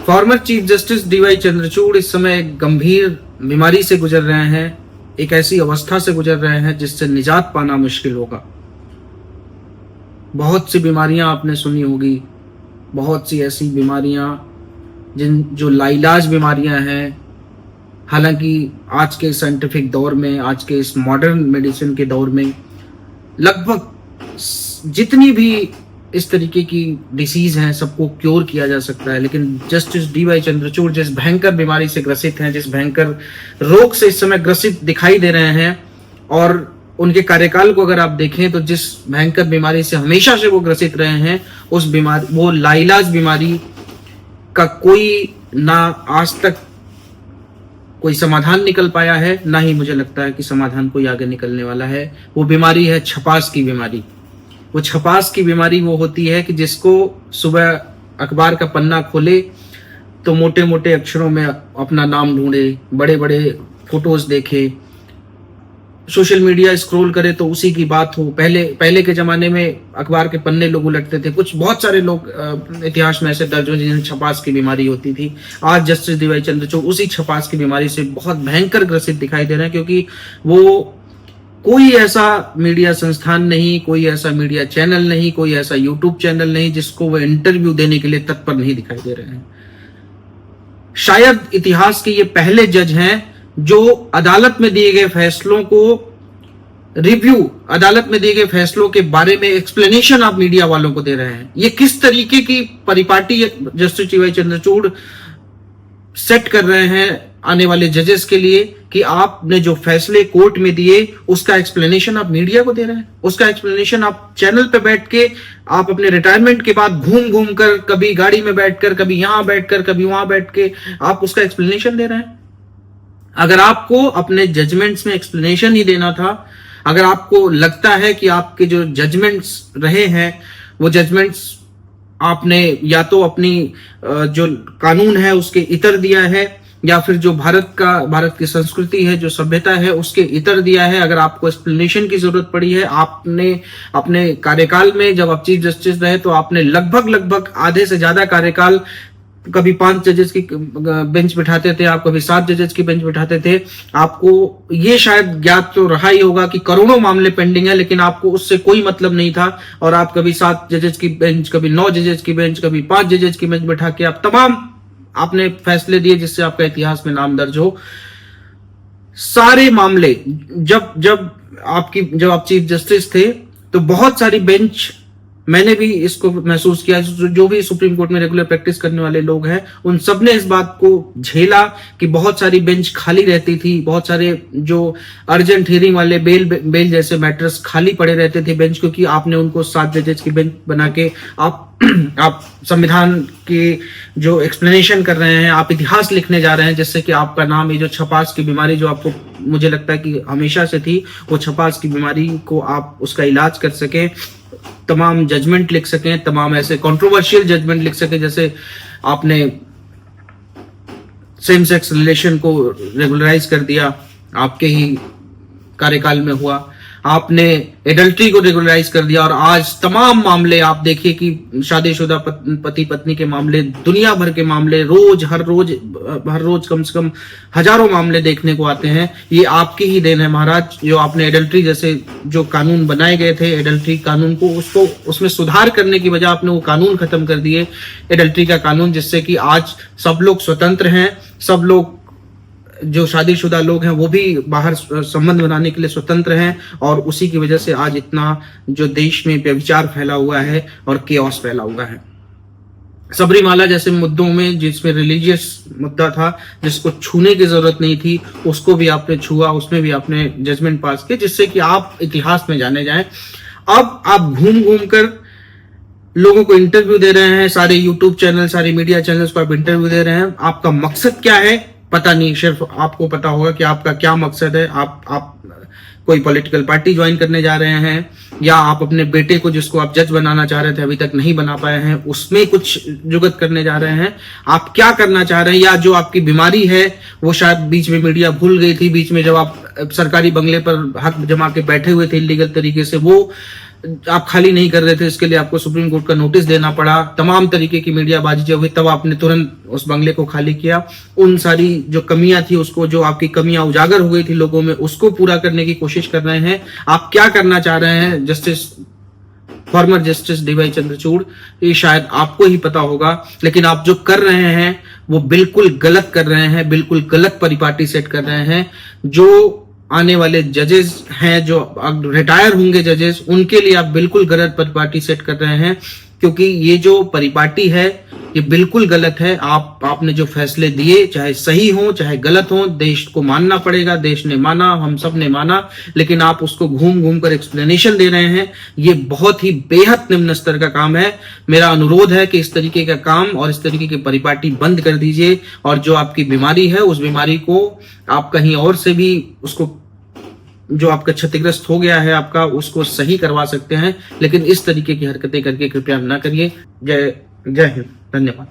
Farmer chief justice D Y Chandrachud इस समय एक गंभीर बीमारी से गुजर रहे हैं, एक ऐसी अवस्था से गुजर रहे हैं जिससे निजात पाना मुश्किल होगा। बहुत सी बीमारियां आपने सुनी होगी, बहुत सी ऐसी बीमारियां जो लाइलाज बीमारियां हैं। हालांकि आज के साइंटिफिक दौर में, आज के इस मॉडर्न मेडिसिन के दौर में लगभग जितनी भी इस तरीके की डिसीज हैं सबको क्योर किया जा सकता है, लेकिन जस्टिस डीवाई चंद्रचूड़ जिस भयंकर बीमारी से ग्रसित हैं, जिस भयंकर रोग से इस समय ग्रसित दिखाई दे रहे हैं, और उनके कार्यकाल को अगर आप देखें तो जिस भयंकर बीमारी से हमेशा से वो ग्रसित रहे हैं, उस बीमारी, वो लाइलाज बीमारी का कोई ना आज तक कोई समाधान निकल पाया है, ना ही मुझे लगता है कि समाधान कोई आगे निकलने वाला है। वो बीमारी है छपास की बीमारी। वो छपास की बीमारी वो होती है कि जिसको सुबह अखबार का पन्ना खोले तो मोटे मोटे अक्षरों में अपना नाम ढूंढे, बड़े बड़े फोटोज देखे, सोशल मीडिया स्क्रॉल करे तो उसी की बात हो। पहले के जमाने में अखबार के पन्ने लोग उलटते थे, कुछ बहुत सारे लोग इतिहास में ऐसे दर्ज हुए जिन्हें छपास की बीमारी होती थी। आज जस्टिस डीवाई चंद्रचूड़ उसी छपास की बीमारी से बहुत भयंकर ग्रसित दिखाई दे रहे हैं, क्योंकि वो कोई ऐसा मीडिया संस्थान नहीं, कोई ऐसा मीडिया चैनल नहीं, कोई ऐसा यूट्यूब चैनल नहीं जिसको वो इंटरव्यू देने के लिए तत्पर नहीं दिखाई दे रहे हैं। शायद इतिहास के ये पहले जज हैं जो अदालत में दिए गए फैसलों को रिव्यू, अदालत में दिए गए फैसलों के बारे में एक्सप्लेनेशन आप मीडिया वालों को दे रहे हैं। ये किस तरीके की परिपाटी जस्टिस डीवाई चंद्रचूड़ सेट कर रहे हैं आने वाले जजेस के लिए कि आपने जो फैसले कोर्ट में दिए उसका एक्सप्लेनेशन आप मीडिया को दे रहे हैं, उसका एक्सप्लेनेशन आप चैनल पे बैठ के, आप अपने रिटायरमेंट के बाद घूम घूम कर, कभी गाड़ी में बैठकर, कभी यहां बैठकर, कभी वहां बैठ के आप उसका एक्सप्लेनेशन दे रहे हैं। अगर आपको अपने जजमेंट्स में एक्सप्लेनेशन ही देना था, अगर आपको लगता है कि आपके जो जजमेंट्स रहे हैं वो जजमेंट्स आपने या तो अपनी जो कानून है उसके इतर दिया है, या फिर जो भारत की संस्कृति है, जो सभ्यता है उसके इतर दिया है, अगर आपको एक्सप्लेनेशन की जरूरत पड़ी है, आपने अपने कार्यकाल में जब आप चीफ जस्टिस रहे तो आपने लगभग आधे से ज्यादा कार्यकाल कभी 5 जजेस की बेंच बिठाते थे आप, कभी 7 जजेस की बेंच बिठाते थे। आपको ये शायद ज्ञात तो रहा ही होगा कि करोड़ों मामले पेंडिंग है, लेकिन आपको उससे कोई मतलब नहीं था, और आप कभी 7 जजेस की बेंच, कभी 9 जजेस की बेंच, कभी 5 जजेस की बेंच बिठा के आप तमाम आपने फैसले दिए जिससे आपका इतिहास में नाम दर्ज हो। सारे मामले जब आप चीफ जस्टिस थे तो बहुत सारी बेंच, मैंने भी इसको महसूस किया, जो भी सुप्रीम कोर्ट में रेगुलर प्रैक्टिस करने वाले लोग हैं उन सब ने इस बात को झेला कि बहुत सारी बेंच खाली रहती थी, बहुत सारे जो अर्जेंट हियरिंग वाले बेल जैसे मैटर्स खाली पड़े रहते थे बेंच, क्योंकि आपने उनको 7 जजेस की बेंच बना के आप संविधान के जो एक्सप्लेनेशन कर रहे हैं, आप इतिहास लिखने जा रहे हैं, जिससे कि आपका नाम, ये जो छपास की बीमारी जो आपको मुझे लगता है कि हमेशा से थी, वो छपास की बीमारी को आप उसका इलाज कर सकें, तमाम जजमेंट लिख सकें, तमाम ऐसे कंट्रोवर्शियल जजमेंट लिख सकें। जैसे आपने सेम सेक्स रिलेशन को रेगुलराइज कर दिया, आपके ही कार्यकाल में हुआ, आपने एडल्ट्री को रेगुलराइज कर दिया, और आज तमाम मामले आप देखिए कि शादीशुदा पति पत्नी के मामले, दुनिया भर के मामले, हर रोज कम से कम हजारों मामले देखने को आते हैं। ये आपकी ही देन है महाराज, जो आपने एडल्ट्री जैसे जो कानून बनाए गए थे, एडल्ट्री कानून को उसमें सुधार करने की बजाय आपने वो कानून खत्म कर दिए, एडल्ट्री का कानून, जिससे कि आज सब लोग स्वतंत्र हैं, सब लोग जो शादीशुदा लोग हैं वो भी बाहर संबंध बनाने के लिए स्वतंत्र हैं, और उसी की वजह से आज इतना जो देश में व्यभिचार फैला हुआ है और केओस फैला हुआ है। सबरीमाला जैसे मुद्दों में, जिसमें रिलीजियस मुद्दा था, जिसको छूने की जरूरत नहीं थी, उसको भी आपने छुआ, उसमें भी आपने जजमेंट पास किया, जिससे कि आप इतिहास में जाने जाएं। अब आप घूम घूम कर लोगों को इंटरव्यू दे रहे हैं, सारे यूट्यूब चैनल, सारे मीडिया चैनल्स को आप इंटरव्यू दे रहे हैं। आपका मकसद क्या है पता नहीं, सिर्फ आपको पता होगा कि आपका क्या मकसद है। आप कोई पॉलिटिकल पार्टी ज्वाइन करने जा रहे हैं, या आप अपने बेटे को, जिसको आप जज बनाना चाह रहे थे अभी तक नहीं बना पाए हैं, उसमें कुछ जुगत करने जा रहे हैं। आप क्या करना चाह रहे हैं, या जो आपकी बीमारी है वो शायद बीच में मीडिया भूल गई थी, बीच में जब आप सरकारी बंगले पर हक जमा के बैठे हुए थे इलीगल तरीके से, वो आप खाली नहीं कर रहे थे, इसके लिए आपको सुप्रीम कोर्ट का नोटिस देना पड़ा, तमाम तरीके की मीडियाबाजी जब हुई तब आपने तुरंत उस बंगले को खाली किया। उन सारी जो कमियां थी उसको, जो आपकी कमियां उजागर हो गई थी लोगों में, उसको पूरा करने की कोशिश कर रहे हैं। आप क्या करना चाह रहे हैं फॉर्मर जस्टिस डीवाई चंद्रचूड़, ये शायद आपको ही पता होगा, लेकिन आप जो कर रहे हैं वो बिल्कुल गलत कर रहे हैं, बिल्कुल गलत परिपाटी सेट कर रहे हैं। जो आने वाले जजेस हैं, जो रिटायर होंगे जजेस, उनके लिए आप बिल्कुल गलत परिपाटी सेट कर रहे हैं, क्योंकि ये जो परिपाटी है ये बिल्कुल गलत है। आपने जो फैसले दिए, चाहे सही हो चाहे गलत हो, देश को मानना पड़ेगा, देश ने माना, हम सब ने माना, लेकिन आप उसको घूम घूम कर एक्सप्लेनेशन दे रहे हैं। ये बहुत ही बेहद निम्न स्तर का काम है। मेरा अनुरोध है कि इस तरीके का काम और इस तरीके की परिपाटी बंद कर दीजिए, और जो आपकी बीमारी है उस बीमारी को आप कहीं और से भी उसको, जो आपका क्षतिग्रस्त हो गया है आपका, उसको सही करवा सकते हैं, लेकिन इस तरीके की हरकतें करके कृपया ना करिए। जय हिंद, धन्यवाद।